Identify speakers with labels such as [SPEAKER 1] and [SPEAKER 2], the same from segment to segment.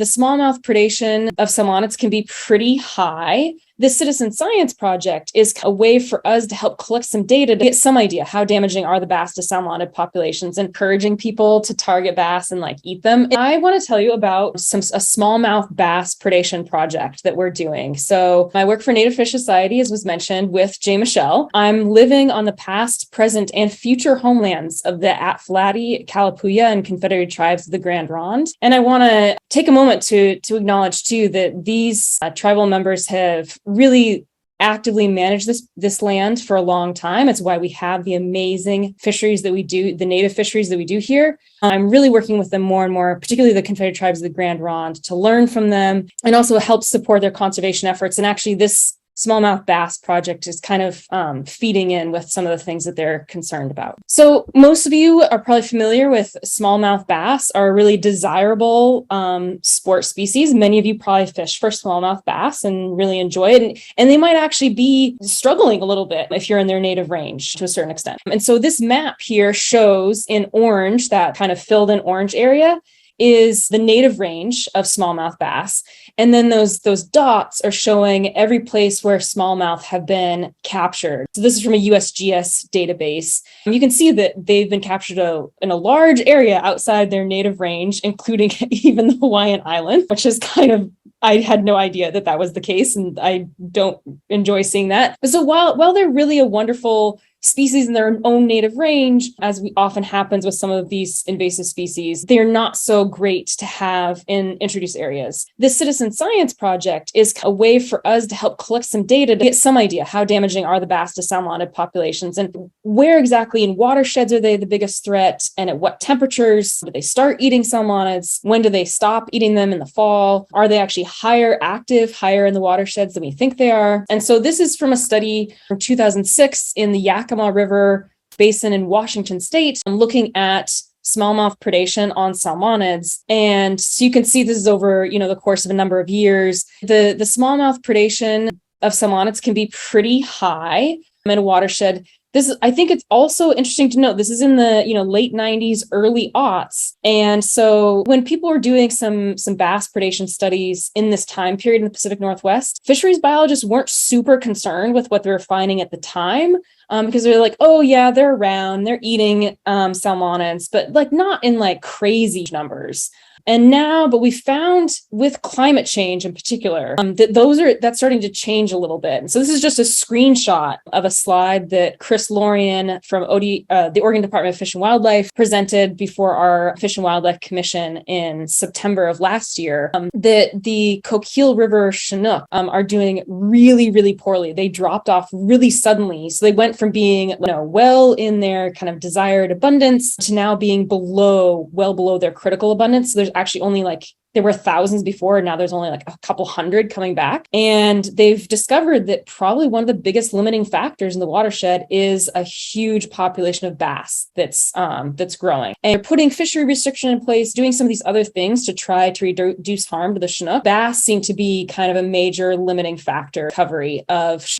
[SPEAKER 1] The smallmouth predation of salmonids can be pretty high. This citizen science project is a way for us to help collect some data to get some idea how damaging are the bass to salmonid populations, encouraging people to target bass and eat them. And I want to tell you about a smallmouth bass predation project that we're doing. So I work for Native Fish Society, as was mentioned, with Jay Michelle. I'm living on the past, present, and future homelands of the Atflaty, Kalapuya, and Confederated Tribes of the Grand Ronde. And I want to take a moment to acknowledge, too, that these tribal members have really actively managed this land for a long time. It's why we have the amazing fisheries that we do, the native fisheries that we do here. I'm really working with them more and more, particularly the Confederated Tribes of the Grand Ronde, to learn from them and also help support their conservation efforts. And actually, this smallmouth bass project is kind of feeding in with some of the things that they're concerned about. So most of you are probably familiar with smallmouth bass, are a really desirable sport species. Many of you probably fish for smallmouth bass and really enjoy it. And they might actually be struggling a little bit if you're in their native range to a certain extent. And so this map here shows in orange, that kind of filled in orange area, is the native range of smallmouth bass. And then those dots are showing every place where smallmouth have been captured. So this is from a USGS database. And you can see that they've been captured in a large area outside their native range, including even the Hawaiian island, which is I had no idea that was the case, and I don't enjoy seeing that. But so while they're really a wonderful species in their own native range, as often happens with some of these invasive species, they're not so great to have in introduced areas. This citizen science project is a way for us to help collect some data to get some idea how damaging are the bass to salmonid populations, and where exactly in watersheds are they the biggest threat, and at what temperatures do they start eating salmonids, when do they stop eating them in the fall, are they actually higher in the watersheds than we think they are. And so this is from a study from 2006 in the Yakima River Basin in Washington State, looking at smallmouth predation on salmonids. And so you can see this is over, the course of a number of years. The smallmouth predation of salmonids can be pretty high in a watershed. I think it's also interesting to note, this is in the, late 90s, early aughts. And so when people were doing some bass predation studies in this time period in the Pacific Northwest, fisheries biologists weren't super concerned with what they were finding at the time, because they're like, oh yeah, they're around, they're eating salmonids, but not in crazy numbers. And now, but we found with climate change in particular, that's starting to change a little bit. And so this is just a screenshot of a slide that Chris Lorian from the Oregon Department of Fish and Wildlife presented before our Fish and Wildlife Commission in September of last year, that the Couqille River Chinook are doing really, really poorly. They dropped off really suddenly. So they went from being well in their kind of desired abundance to now being well below their critical abundance. So there's actually only there were thousands before, and now there's only a couple hundred coming back. And they've discovered that probably one of the biggest limiting factors in the watershed is a huge population of bass that's growing. And they're putting fishery restriction in place, doing some of these other things to try to reduce harm to the Chinook. Bass seem to be kind of a major limiting factor recovery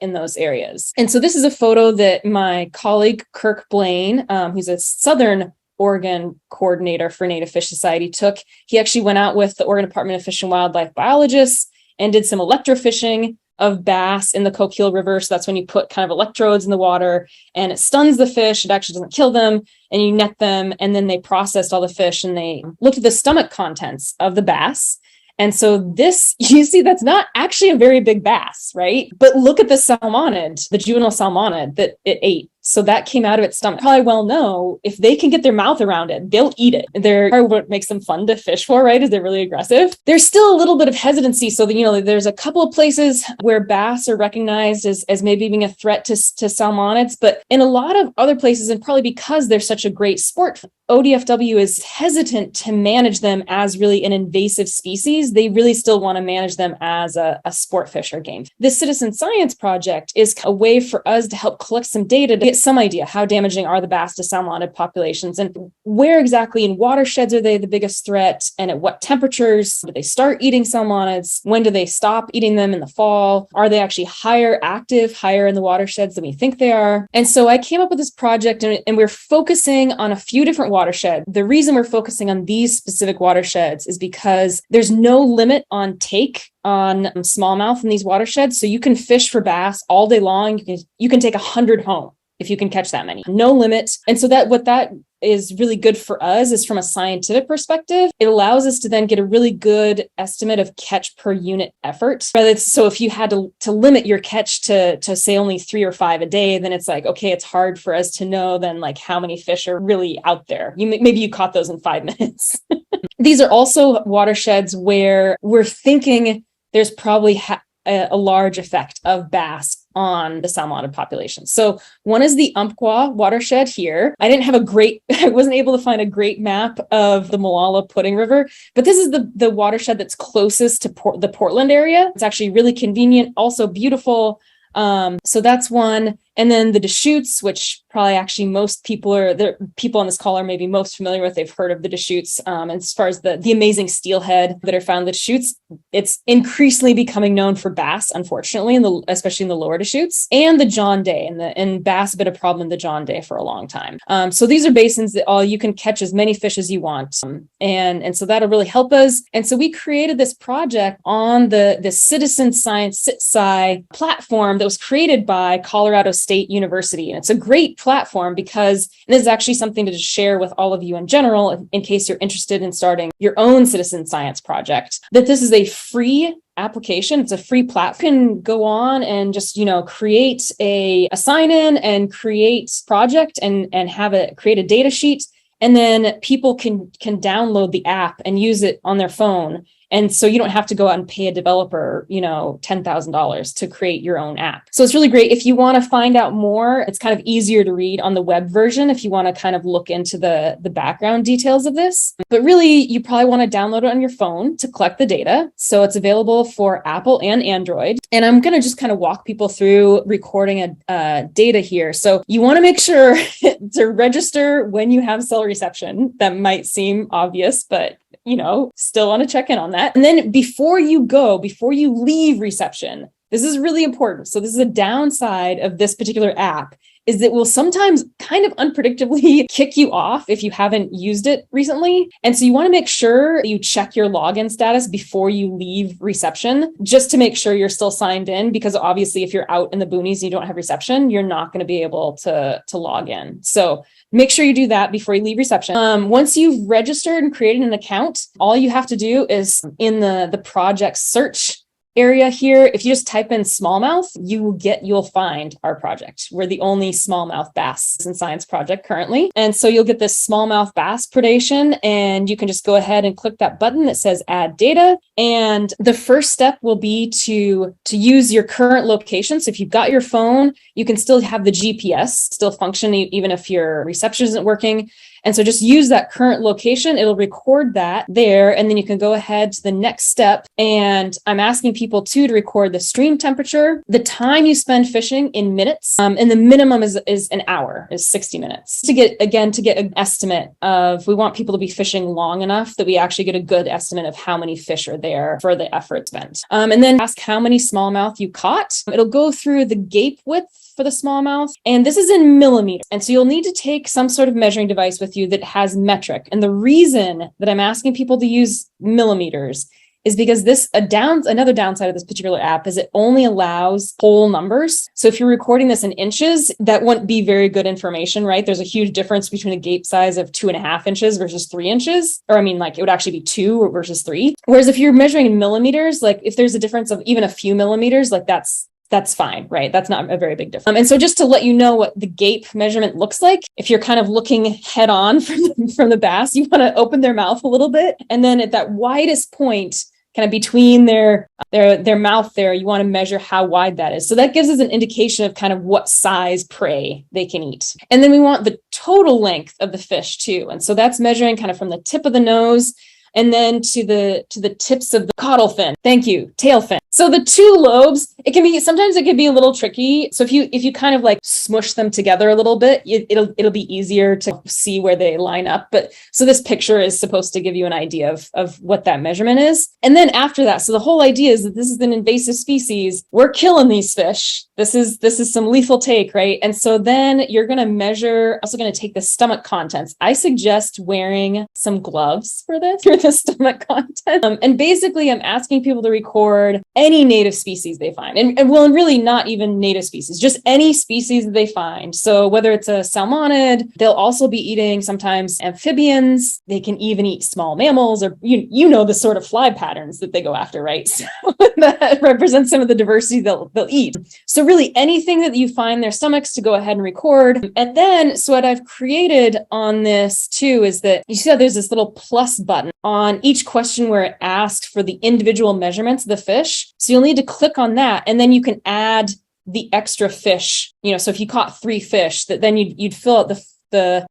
[SPEAKER 1] in those areas. And so this is a photo that my colleague Kirk Blaine, who's a Southern Oregon coordinator for Native Fish Society, took. He actually went out with the Oregon Department of Fish and Wildlife biologists and did some electrofishing of bass in the Couqille River. So that's when you put kind of electrodes in the water and it stuns the fish. It actually doesn't kill them, and you net them. And then they processed all the fish and they looked at the stomach contents of the bass. And so this, you see, that's not actually a very big bass, right? But look at the salmonid, the juvenile salmonid that it ate. So that came out of its stomach. Probably well know, if they can get their mouth around it, they'll eat it. They're what makes them fun to fish for, right? Is they're really aggressive. There's still a little bit of hesitancy. So that, there's a couple of places where bass are recognized as maybe being a threat to salmonids, but in a lot of other places, and probably because they're such a great sport, ODFW is hesitant to manage them as really an invasive species. They really still want to manage them as a sport fish or game. This citizen science project is a way for us to help collect some data to get some idea how damaging are the bass to salmonid populations, and where exactly in watersheds are they the biggest threat, and at what temperatures do they start eating salmonids? When do they stop eating them in the fall? Are they actually higher in the watersheds than we think they are? And so I came up with this project, and we're focusing on a few different watersheds. The reason we're focusing on these specific watersheds is because there's no limit on take on smallmouth in these watersheds. So you can fish for bass all day long. You can take 100 home if you can catch that many, no limit. And so what that is really good for us is from a scientific perspective, it allows us to then get a really good estimate of catch per unit effort. So if you had to limit your catch to say only 3 or 5 a day, then it's like, okay, it's hard for us to know then like how many fish are really out there. Maybe you caught those in 5 minutes. These are also watersheds where we're thinking there's probably a large effect of bass on the salmonid population. So one is the Umpqua watershed here. I wasn't able to find a great map of the Molalla Pudding River, but this is the watershed that's closest to the Portland area. It's actually really convenient, also beautiful. So that's one. And then the Deschutes, which probably actually most people on this call are maybe most familiar with. They've heard of the Deschutes. And as far as the amazing steelhead that are found in the Deschutes, it's increasingly becoming known for bass, unfortunately, especially in the lower Deschutes, and the John Day. And bass have been a problem in the John Day for a long time. So these are basins that you can catch as many fish as you want. And so that'll really help us. And so we created this project on the citizen science CitSci platform that was created by Colorado State University. And it's a great platform because this is actually something to just share with all of you in general, in case you're interested in starting your own citizen science project, that this is a free application. It's a free platform. You can go on and just, create a sign in and create project and create a data sheet. And then people can download the app and use it on their phone. And so you don't have to go out and pay a developer, $10,000 to create your own app. So it's really great. If you want to find out more, it's kind of easier to read on the web version if you want to kind of look into the background details of this. But really, you probably want to download it on your phone to collect the data. So it's available for Apple and Android. And I'm going to just kind of walk people through recording data here. So you want to make sure to register when you have cell reception. That might seem obvious, but still want to check in on that. And then before you leave reception, this is really important. So this is a downside of this particular app, is that will sometimes kind of unpredictably kick you off if you haven't used it recently. And so you want to make sure you check your login status before you leave reception, just to make sure you're still signed in, because obviously if you're out in the boonies and you don't have reception, you're not going to be able to log in. So make sure you do that before you leave reception. Once you've registered and created an account, all you have to do is in the project search area here, if you just type in smallmouth, you'll find our project. We're the only smallmouth bass and science project currently. And so you'll get this smallmouth bass predation, and you can just go ahead and click that button that says add data. And the first step will be to use your current location. So if you've got your phone, you can still have the GPS still function even if your reception isn't working. And so just use that current location. It'll record that there. And then you can go ahead to the next step. And I'm asking people to record the stream temperature, the time you spend fishing in minutes. And the minimum is an hour, is 60 minutes. To get an estimate of, we want people to be fishing long enough that we actually get a good estimate of how many fish are there for the effort spent. And then ask how many smallmouth you caught. It'll go through the gape width for the smallmouth. And this is in millimeters. And so you'll need to take some sort of measuring device with you that has metric. And the reason that I'm asking people to use millimeters is because another downside of this particular app is it only allows whole numbers. So if you're recording this in inches, that wouldn't be very good information, right? There's a huge difference between a gape size of 2.5 inches versus 3 inches. Or it would actually be 2 versus 3. Whereas if you're measuring in millimeters, like if there's a difference of even a few millimeters, like that's fine, right? That's not a very big difference. And so just to let you know what the gape measurement looks like, if you're kind of looking head on from the bass, you want to open their mouth a little bit. And then at that widest point, kind of between their mouth there, you want to measure how wide that is. So that gives us an indication of kind of what size prey they can eat. And then we want the total length of the fish too. And so that's measuring kind of from the tip of the nose and then to the tips of the caudal fin. Thank you, tail fin. So the two lobes, sometimes it can be a little tricky. So if you kind of like smush them together a little bit, it'll be easier to see where they line up. But so this picture is supposed to give you an idea of what that measurement is. And then after that, so the whole idea is that this is an invasive species. We're killing these fish. This is some lethal take, right? And so then you're going to measure, also going to take the stomach contents. I suggest wearing some gloves for the stomach content. And basically I'm asking people to record any native species they find. And really not even native species, just any species that they find. So whether it's a salmonid, they'll also be eating sometimes amphibians. They can even eat small mammals, or you know the sort of fly patterns that they go after, right? So that represents some of the diversity they'll eat. So really anything that you find their stomachs to go ahead and record. And then, so what I've created on this too is that you see how there's this little plus button on each question where it asks for the individual measurements of the fish. So you'll need to click on that, and then you can add the extra fish. So if you caught 3 fish, that then you'd fill out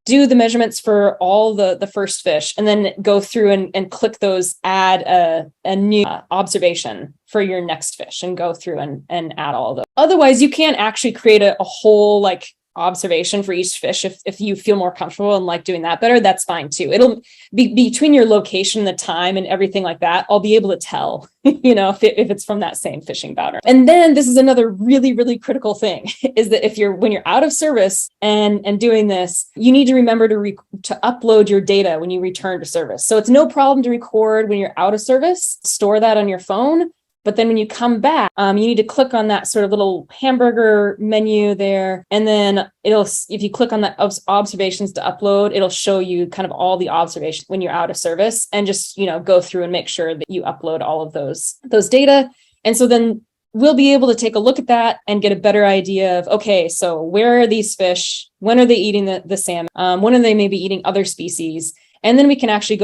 [SPEAKER 1] do the measurements for all the first fish, and then go through and click those, add a new observation for your next fish, and go through and add all of those. Otherwise, you can't actually create a whole like observation for each fish. If you feel more comfortable and like doing that better, that's fine too. It'll be between your location, the time, and everything like that. I'll be able to tell, if it's from that same fishing pattern. And then this is another really, really critical thing is that when you're out of service and doing this, you need to remember to upload your data when you return to service. So it's no problem to record when you're out of service, store that on your phone. But then when you come back, you need to click on that sort of little hamburger menu there. And then if you click on that observations to upload, it'll show you kind of all the observations when you're out of service, and just, go through and make sure that you upload all of those data. And so then we'll be able to take a look at that and get a better idea of, okay, so where are these fish? When are they eating the salmon? When are they maybe eating other species? And then we can actually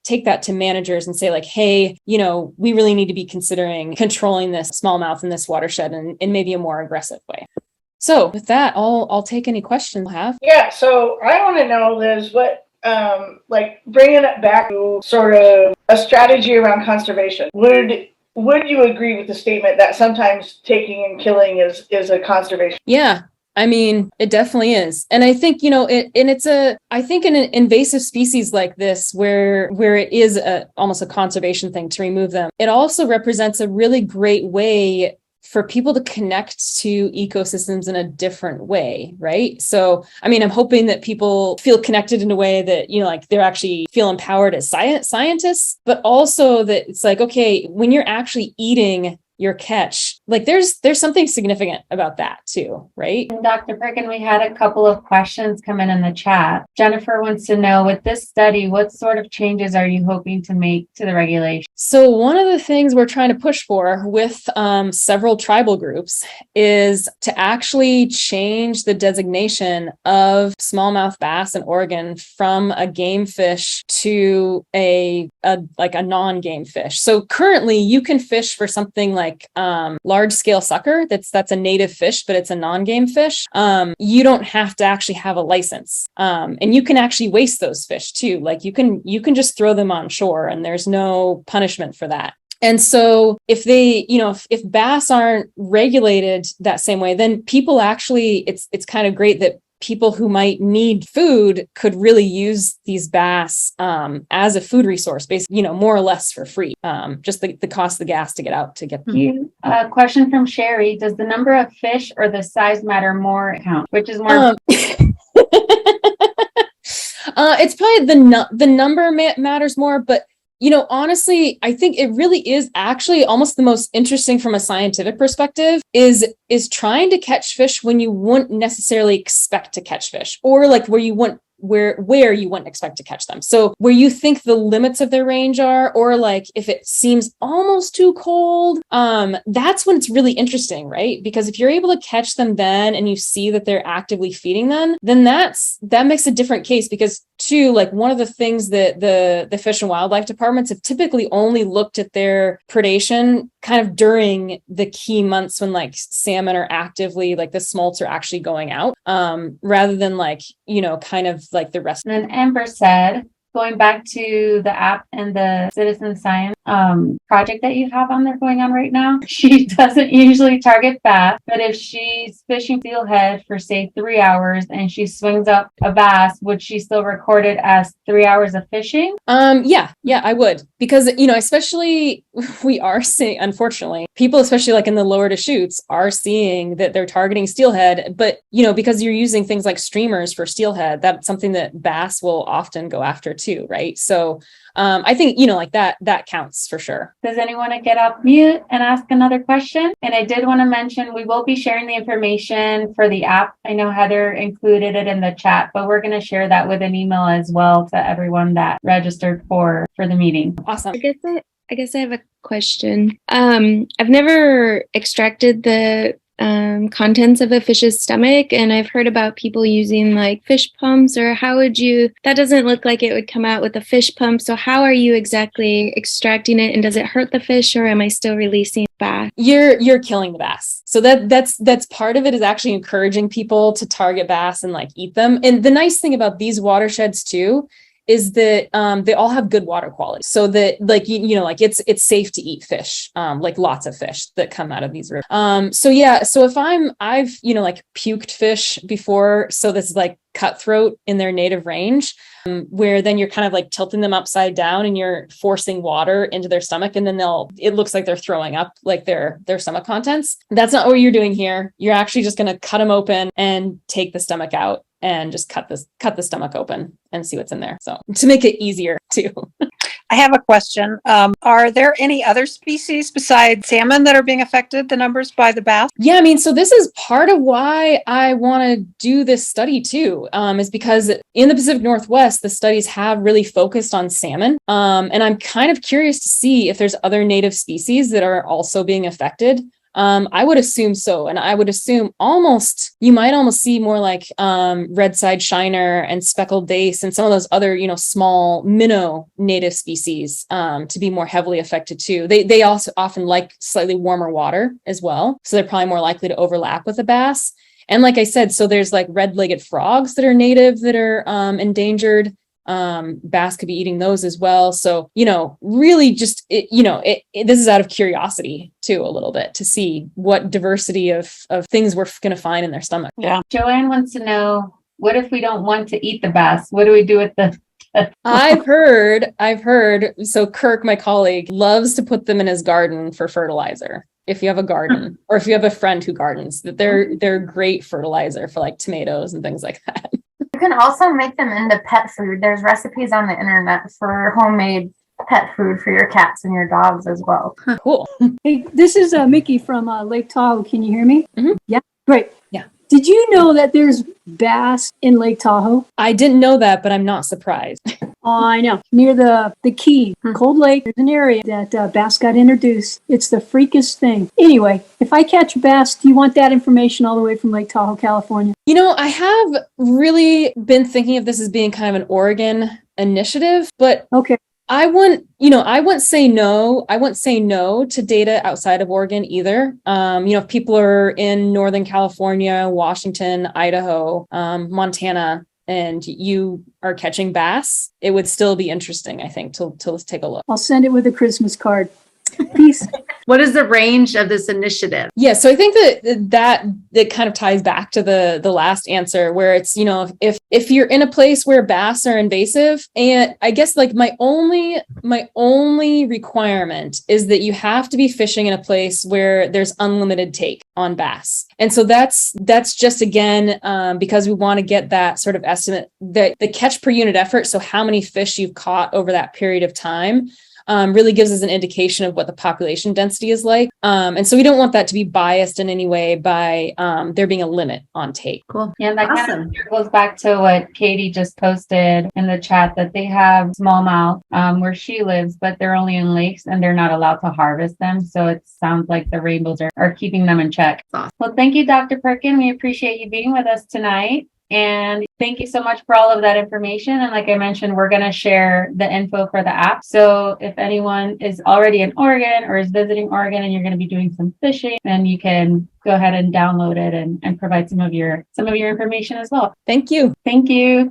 [SPEAKER 1] take that to managers and say like, hey, we really need to be considering controlling this smallmouth in this watershed in maybe a more aggressive way. So with that, I'll take any questions you have.
[SPEAKER 2] Yeah. So I want to know, Liz, what, bringing it back to sort of a strategy around conservation, would you agree with the statement that sometimes taking and killing is a conservation?
[SPEAKER 1] Yeah. I mean, it definitely is. And I think, I think in an invasive species like this, where it is almost a conservation thing to remove them, it also represents a really great way for people to connect to ecosystems in a different way, right? So, I mean, I'm hoping that people feel connected in a way that, they're actually feel empowered as scientists, but also that it's like, okay, when you're actually eating your catch, like there's something significant about that too, right?
[SPEAKER 3] And Dr. Perkin, we had a couple of questions come in the chat. Jennifer wants to know, with this study, what sort of changes are you hoping to make to the regulation?
[SPEAKER 1] So one of the things we're trying to push for with several tribal groups is to actually change the designation of smallmouth bass in Oregon from a game fish to a non-game fish. So currently you can fish for something like large scale sucker. That's a native fish, but it's a non-game fish. You don't have to actually have a license. And you can actually waste those fish too. Like you can just throw them on shore and there's no punishment for that. And so if if bass aren't regulated that same way, then people actually, it's kind of great that people who might need food could really use these bass as a food resource, basically, more or less for free. Just the cost of the gas to get out to get.
[SPEAKER 3] A question from Sherry: does the number of fish or the size matter more? Which is more?
[SPEAKER 1] It's probably the number matters more, but honestly, I think it really is actually almost the most interesting from a scientific perspective is trying to catch fish when you wouldn't necessarily expect to catch fish, or like where you wouldn't expect to catch them. So where you think the limits of their range are, or like if it seems almost too cold, that's when it's really interesting, right? Because if you're able to catch them then and you see that they're actively feeding them, then that makes a different case. Because too, like one of the things that the Fish and Wildlife departments have typically only looked at their predation kind of during the key months when like salmon are actively, like the smolts are actually going out, rather than like, kind of like the rest.
[SPEAKER 3] And then Amber said, going back to the app and the citizen science project that you have on there going on right now, she doesn't usually target bass, but if she's fishing steelhead for say 3 hours and she swings up a bass, would she still record it as 3 hours of fishing?
[SPEAKER 1] Yeah, I would, because especially we are seeing, unfortunately, people, especially like in the lower Deschutes, are seeing that they're targeting steelhead, but because you're using things like streamers for steelhead, that's something that bass will often go after too, right? So I think like that counts for sure.
[SPEAKER 3] Does anyone want to get off mute and ask another question? And I did want to mention we will be sharing the information for the app. I know Heather included it in the chat, but we're going to share that with an email as well to everyone that registered for the meeting.
[SPEAKER 1] Awesome.
[SPEAKER 4] I guess I have a question. I've never extracted the contents of a fish's stomach, and I've heard about people using like fish pumps, or that doesn't look like it would come out with a fish pump. So how are you exactly extracting it, and does it hurt the fish, or am I still releasing bass?
[SPEAKER 1] You're killing the bass. So that's part of it, is actually encouraging people to target bass and like eat them. And the nice thing about these watersheds too is that they all have good water quality, so that it's safe to eat fish, like lots of fish that come out of these rivers. So if I've puked fish before, so this is like cutthroat in their native range, where then you're kind of like tilting them upside down and you're forcing water into their stomach, and then it looks like they're throwing up like their stomach contents. That's not what you're doing here. You're actually just going to cut them open and take the stomach out, and just cut the stomach open and see what's in there. So to make it easier too.
[SPEAKER 5] I have a question. Are there any other species besides salmon that are being affected, the numbers, by the bass?
[SPEAKER 1] Yeah, so this is part of why I want to do this study too, is because in the Pacific Northwest, the studies have really focused on salmon. And I'm kind of curious to see if there's other native species that are also being affected. I would assume so. And I would assume you might almost see more like red-side shiner and speckled dace and some of those other, small minnow native species to be more heavily affected too. They also often like slightly warmer water as well. So they're probably more likely to overlap with the bass. And like I said, so there's like red-legged frogs that are native that are endangered. Bass could be eating those as well. So, really just, this is out of curiosity too, a little bit, to see what diversity of things we're going to find in their stomach.
[SPEAKER 5] Yeah.
[SPEAKER 3] Joanne wants to know, what if we don't want to eat the bass? What do we do with the
[SPEAKER 1] I've heard, so Kirk, my colleague, loves to put them in his garden for fertilizer. If you have a garden, or if you have a friend who gardens, that they're great fertilizer for like tomatoes and things like that.
[SPEAKER 6] You can also make them into pet food. There's recipes on the internet for homemade pet food for your cats and your dogs as well.
[SPEAKER 1] Cool.
[SPEAKER 7] Hey, this is Mickey from Lake Tahoe. Can you hear me?
[SPEAKER 1] Mm-hmm.
[SPEAKER 7] Yeah, great.
[SPEAKER 1] Yeah.
[SPEAKER 7] Did you know that there's bass in Lake Tahoe?
[SPEAKER 1] I didn't know that, but I'm not surprised.
[SPEAKER 7] Oh, I know. Near the Key, Cold Lake, there's an area that bass got introduced. It's the freakiest thing. Anyway, if I catch bass, do you want that information all the way from Lake Tahoe, California?
[SPEAKER 1] I have really been thinking of this as being kind of an Oregon initiative, but
[SPEAKER 7] okay.
[SPEAKER 1] I wouldn't say no. I wouldn't say no to data outside of Oregon either. If people are in Northern California, Washington, Idaho, Montana, and you are catching bass, it would still be interesting, I think, to take a look.
[SPEAKER 7] I'll send it with a Christmas card. Peace.
[SPEAKER 8] What is the range of this initiative?
[SPEAKER 1] Yeah, so I think that kind of ties back to the last answer, where it's, if you're in a place where bass are invasive, and I guess like my only requirement is that you have to be fishing in a place where there's unlimited take on bass. And so that's just, again, because we want to get that sort of estimate, that the catch per unit effort, so how many fish you've caught over that period of time, really gives us an indication of what the population density is like. And so we don't want that to be biased in any way by there being a limit on take.
[SPEAKER 8] Cool.
[SPEAKER 3] Yeah, that
[SPEAKER 8] Awesome.
[SPEAKER 3] kind of goes back to what Katie just posted in the chat, that they have smallmouth where she lives, but they're only in lakes and they're not allowed to harvest them. So it sounds like the rainbows are keeping them in check.
[SPEAKER 8] Awesome.
[SPEAKER 3] Well, thank you, Dr. Perkin. We appreciate you being with us tonight. And thank you so much for all of that information. And like I mentioned, we're going to share the info for the app. So if anyone is already in Oregon or is visiting Oregon and you're going to be doing some fishing, then you can go ahead and download it and provide some of your information as well.
[SPEAKER 1] Thank you.
[SPEAKER 3] Thank you.